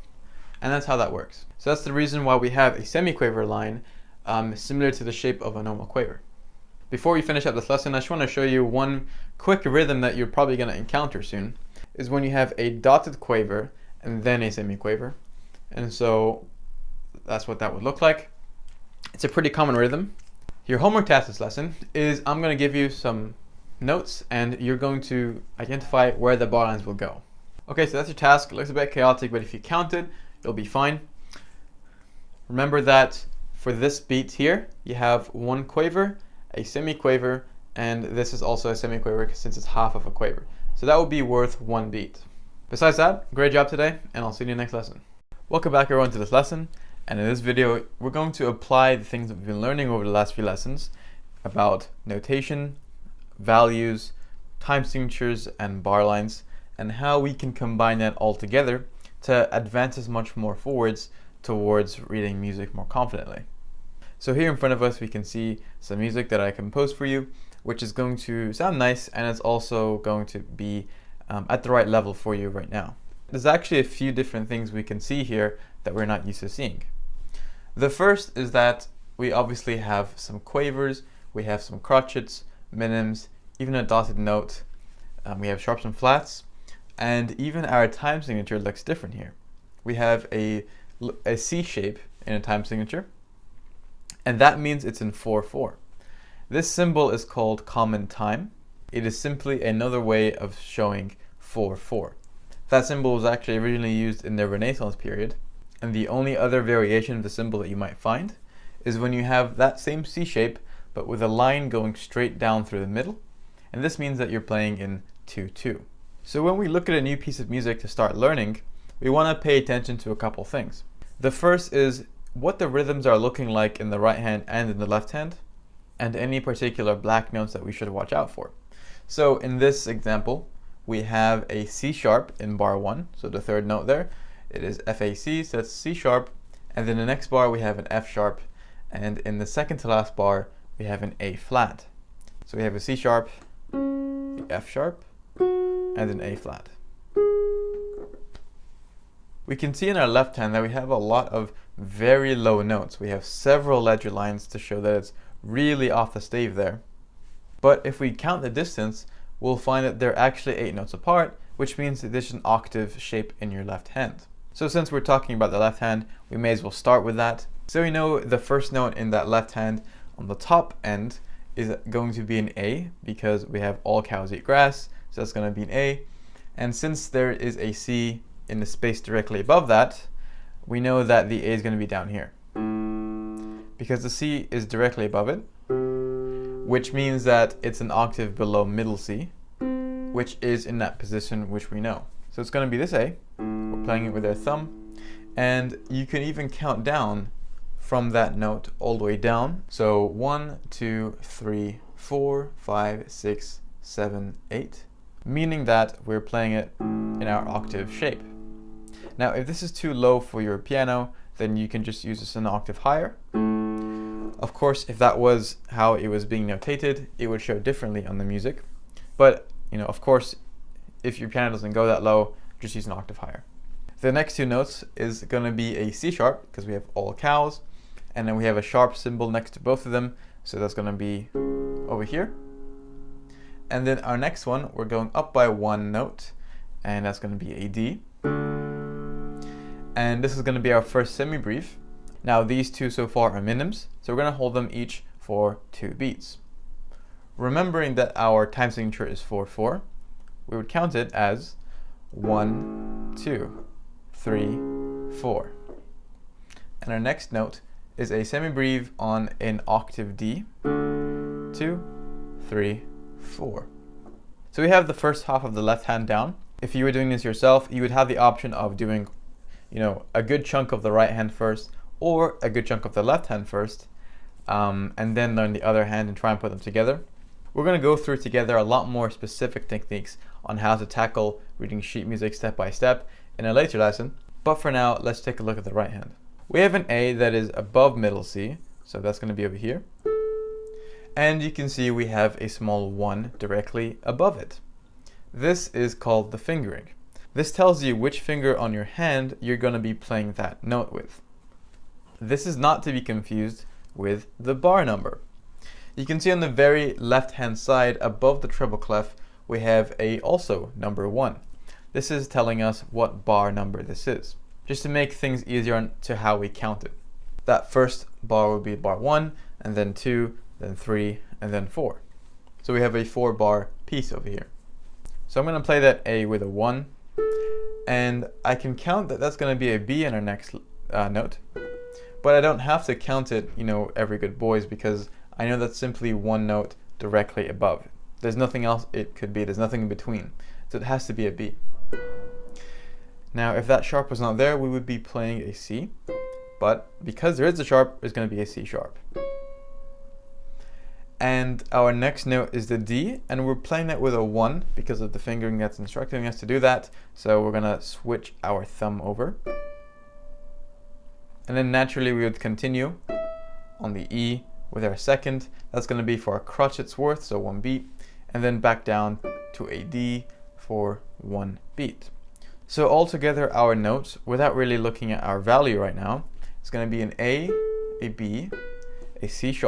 Speaker 1: And that's how that works. So that's the reason why we have a semiquaver line similar to the shape of a normal quaver. Before we finish up this lesson, I just want to show you one quick rhythm that you're probably going to encounter soon, is when you have a dotted quaver and then a semiquaver. And so that's what that would look like. It's a pretty common rhythm. Your homework task this lesson is I'm going to give you some notes and you're going to identify where the bar lines will go. Okay, so that's your task. It looks a bit chaotic, but if you count it, you'll be fine. Remember that for this beat here, you have 1 quaver, a semiquaver, and this is also a semiquaver since it's half of a quaver. So that would be worth 1 beat. Besides that, great job today, and I'll see you in the next lesson. Welcome back everyone to this lesson, and in this video, we're going to apply the things that we've been learning over the last few lessons about notation, values, time signatures, and bar lines, and how we can combine that all together to advance us much more forwards towards reading music more confidently. So here in front of us we can see some music that I composed for you, which is going to sound nice, and it's also going to be at the right level for you right now. There's actually a few different things we can see here that we're not used to seeing. The first is that we obviously have some quavers, we have some crotchets, minims, even a dotted note, we have sharps and flats, and even our time signature looks different here. We have a C shape in a time signature, and that means it's in 4/4. This symbol is called common time. It is simply another way of showing 4/4. That symbol was actually originally used in the Renaissance period, And the only other variation of the symbol that you might find is when you have that same C shape, but with a line going straight down through the middle. And this means that you're playing in 2-2. So when we look at a new piece of music to start learning, we want to pay attention to a couple things. The first is what the rhythms are looking like in the right hand and in the left hand, and any particular black notes that we should watch out for. So in this example, we have a C sharp in bar 1, so the third note there. It is FAC, so that's C sharp, and then the next bar we have an F sharp, and in the second to last bar we have an A flat. So we have a C sharp, the F sharp, and an A flat. We can see in our left hand that we have a lot of very low notes. We have several ledger lines to show that it's really off the stave there. But if we count the distance, we'll find that they're actually 8 notes apart, which means that there's an octave shape in your left hand. So since we're talking about the left hand, we may as well start with that. So we know the first note in that left hand on the top end is going to be an A, because we have all cows eat grass, so that's going to be an A. And since there is a C in the space directly above that, we know that the A is going to be down here, because the C is directly above it, which means that it's an octave below middle C, which is in that position which we know. So it's going to be this A. We're playing it with our thumb, and you can even count down from that note all the way down. So 1, 2, 3, 4, 5, 6, 7, 8, meaning that we're playing it in our octave shape. Now, if this is too low for your piano, then you can just use this an octave higher. Of course, if that was how it was being notated, it would show differently on the music. But, of course, if your piano doesn't go that low, just use an octave higher. The next two notes is going to be a C sharp, because we have all cows, and then we have a sharp symbol next to both of them, so that's going to be over here. And then our next one, we're going up by one note, and that's going to be a D. And this is going to be our first semi-brief. Now these two so far are minims, so we're going to hold them each for 2 beats. Remembering that our time signature is 4/4, we would count it as 1, 2, 3, 4. And our next note is a semi-breve on an octave D, 2, 3, 4. So we have the first half of the left hand down. If you were doing this yourself, you would have the option of doing, a good chunk of the right hand first, or a good chunk of the left hand first, and then learn the other hand and try and put them together. We're going to go through together a lot more specific techniques on how to tackle reading sheet music step by step in a later lesson, but for now, let's take a look at the right hand. We have an A that is above middle C, so that's going to be over here. And you can see we have a small 1 directly above it. This is called the fingering. This tells you which finger on your hand you're going to be playing that note with. This is not to be confused with the bar number. You can see on the very left hand side above the treble clef we have also number 1. This is telling us what bar number this is, just to make things easier to how we count it. That first bar will be bar 1, and then 2, then 3, and then 4. So we have a 4-bar piece over here. So I'm going to play that A with a 1, and I can count that that's going to be a B in our next note, but I don't have to count it, every good boys, because I know that's simply one note directly above it. There's nothing else it could be, there's nothing in between, so it has to be a B. Now if that sharp was not there, we would be playing a C, but because there is a sharp, it's going to be a C sharp. And our next note is the D, and we're playing that with a 1 because of the fingering that's instructing us to do that, so we're going to switch our thumb over. And then naturally we would continue on the E with our second. That's going to be for a crotchet's worth, so 1 beat, and then back down to a D for 1 beat. So altogether our notes, without really looking at our value right now, it's going to be an A, a B, a C sharp,